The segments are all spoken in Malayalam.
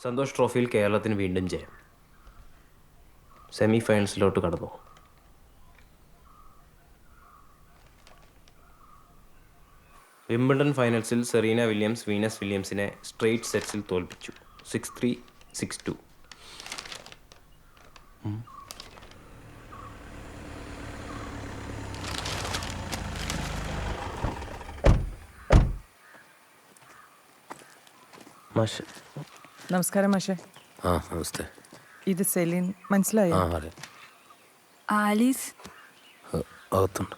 സന്തോഷ് ട്രോഫിയിൽ കേരളത്തിന് വീണ്ടും ജയം. സെമി ഫൈനൽസിലോട്ട് കടന്നു. വിംബിൾഡൺ ഫൈനൽസിൽ സെറീന വില്യംസ് വീനസ് വില്യംസിനെ സ്ട്രെയിറ്റ് സെറ്റ്സിൽ തോൽപ്പിച്ചു. 6-3, 6-2. നമസ്കാരം മാഷെ. നമസ്തേ. ഇത് സെലിൻ, മനസ്സിലായോ? അതെ. ആലീസ് അകത്തുണ്ട്.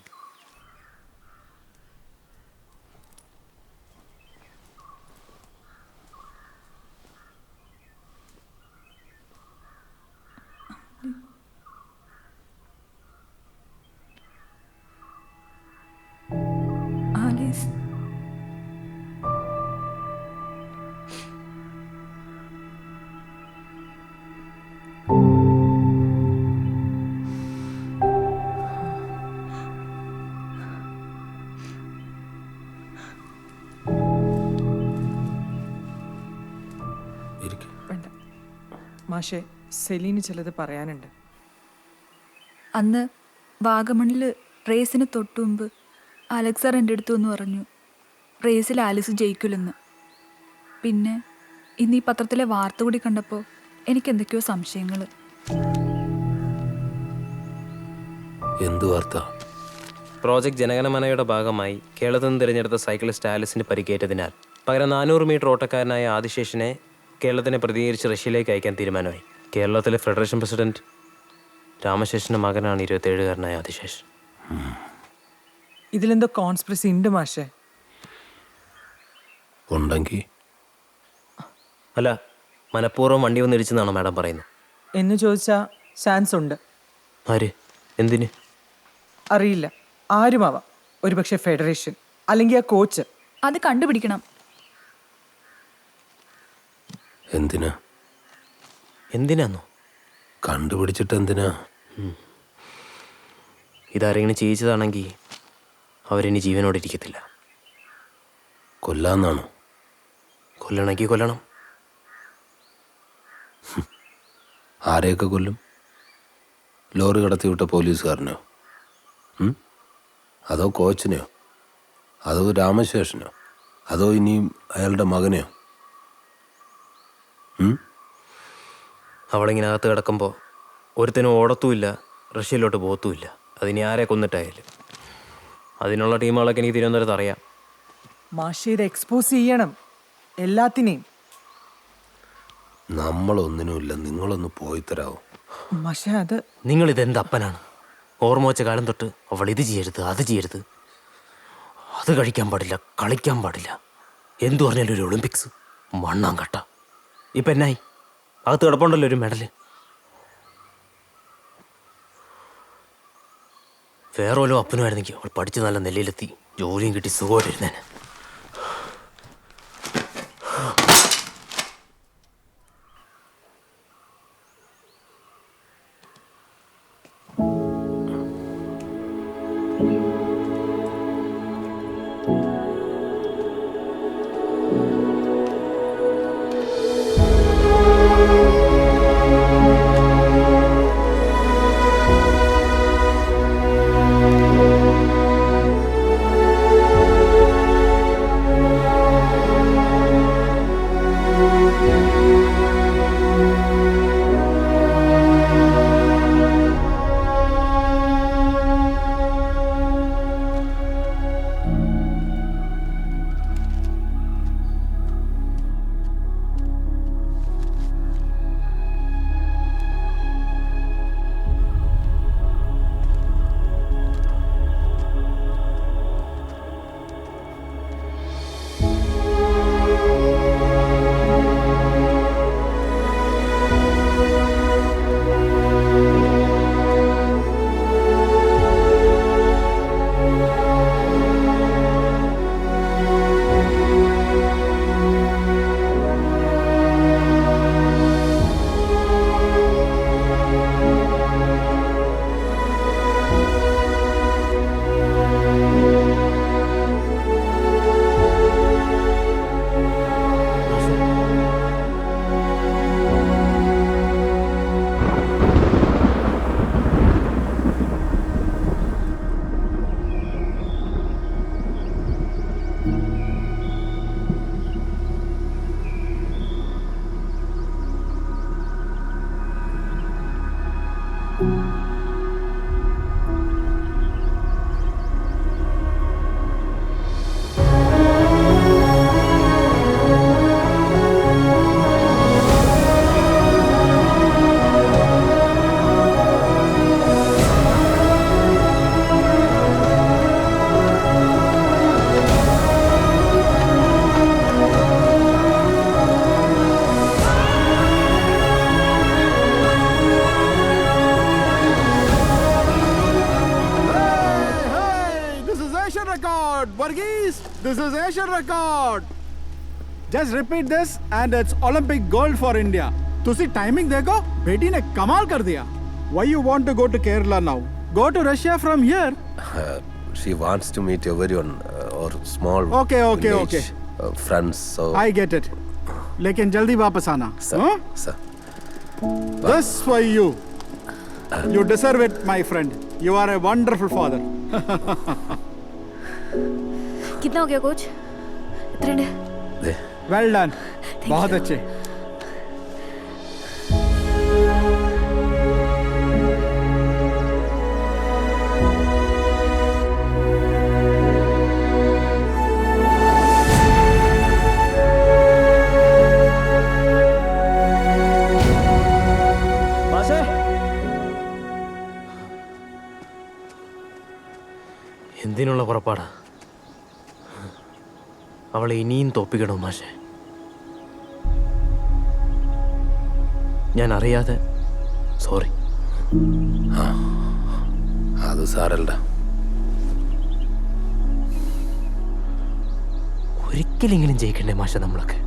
ആലീസ് വേണ്ട മാഷെ, സെലീന് ചിലത് പറയാനുണ്ട്. അന്ന് വാഗമണിൽ റേസിന് തൊട്ടുമുമ്പ് അലക്സർ എൻ്റെ അടുത്ത് വന്ന് പറഞ്ഞു റേസിൽ ആലിസ് ജയിക്കില്ലെന്ന്. പിന്നെ ഇന്ന് ഈ പത്രത്തിലെ വാർത്ത കൂടി കണ്ടപ്പോൾ എനിക്ക് എന്തൊക്കെയോ സംശയങ്ങൾ. എന്ത് വാർത്ത? പ്രോജക്റ്റ് ജനഗണമനയുടെ ഭാഗമായി കേരളത്തിൽ നിന്ന് തിരഞ്ഞെടുത്ത സൈക്ലിസ്റ്റ് ആലിസിന് പരിക്കേറ്റതിനാൽ പകരം 400 മീറ്റർ ഓട്ടക്കാരനായ ആദിശേഷനെ കേരളത്തിനെ പ്രതികരിച്ച് റഷ്യയിലേക്ക് അയക്കാൻ തീരുമാനമായി. കേരളത്തിലെ ഫെഡറേഷൻ പ്രസിഡന്റ് രാമശേഷൻ്റെ മകനാണ് 27-കാരനായ ആദിശേഷൻ. ഇതിലെന്തോ കോൺസ്പിറസി ഉണ്ട് മാഷെ. ഉണ്ടെങ്കിൽ അല്ല, മനഃപൂർവ്വം വണ്ടി വന്ന് ഇടിച്ചെന്നാണോ മാഡം പറയുന്നത്? എന്ന് ചോദിച്ചാ ചാൻസ് ഉണ്ട്. ആര്? എന്തിന്? അറിയില്ല, ആരുമാവാം. ഒരുപക്ഷെ ഫെഡറേഷൻ അല്ലെങ്കിൽ ആ കോച്ച്. അത് കണ്ടുപിടിക്കണം. എന്തിനാ? എന്തിനാന്നോ? കണ്ടുപിടിച്ചിട്ട് എന്തിനാ? ഇതാരെങ്കിലും ചെയ്യിച്ചതാണെങ്കിൽ അവരിനി ജീവനോടെ ഇരിക്കത്തില്ല. കൊല്ലാന്നാണോ? കൊല്ലണമെങ്കിൽ കൊല്ലണം. ആരെയൊക്കെ കൊല്ലും? ലോറി കടത്തി വിട്ട പോലീസുകാരനോ? അതോ കോച്ചിനെയോ? അതോ രാമശേഷനോ? അതോ ഇനിയും അയാളുടെ മകനെയോ? അവളിങ്ങനെ അകത്ത് കിടക്കുമ്പോൾ ഒരുത്തനും ഓടത്തുമില്ല, റഷ്യയിലോട്ട് പോകത്തുമില്ല. അതിനി ആരെ കൊന്നിട്ടായാലും. അതിനുള്ള ടീമുകളൊക്കെ എനിക്ക് തിരുവനന്തപുരത്ത് അറിയാം. മാഷെ, ഇത് എക്സ്പോസ് ചെയ്യണം എല്ലാത്തിനെയും. നമ്മളൊന്നിനുമില്ല, നിങ്ങളൊന്ന് പോയി തരാമോ? മാഷെ, അത് നിങ്ങളിതെന്ത് അപ്പനാണ്? ഓർമ്മ വെച്ച കാലം തൊട്ട് അവൾ ഇത് ചെയ്യരുത്, അത് ചെയ്യരുത്, അത് കഴിക്കാൻ പാടില്ല, കളിക്കാൻ പാടില്ല, എന്തു പറഞ്ഞാലും ഒരു ഒളിമ്പിക്സ്, മണ്ണാൻ കട്ട. ഇപ്പം എന്നായി? അകത്ത് കിടപ്പുണ്ടല്ലോ ഒരു മെഡല്. വേറെ വല്ലോ അപ്പനുമായിരുന്നെങ്കിൽ അവൾ പഠിച്ച് നല്ല നിലയിലെത്തി ജോലിയും കിട്ടി സുഖമായിട്ടിരുന്നേനെ. this is Asian record. Just repeat this and it's Olympic gold for India. तुसी timing देखो, बेटी ने कमाल कर दिया. Why you want to go to Kerala now? Go to Russia from here. She wants to meet everyone or small Okay. village, friends. So I get it. लेकिन जल्दी वापस आना. sir, Huh? sir. This for you. You deserve it, my friend. You are a wonderful father. कितना हो गया कोच? इतने दे. Well done. बहुत अच्छे. മാഷേ എന്തിനുള്ള പുറപ്പാടാ? അവളെ ഇനിയും തോപ്പിക്കണോ മാഷേ? ഞാൻ അറിയാതെ സോറി. അത് സാരല്ല. ഒരിക്കലെങ്കിലും ജയിക്കണ്ടേ മാഷ നമ്മളൊക്കെ?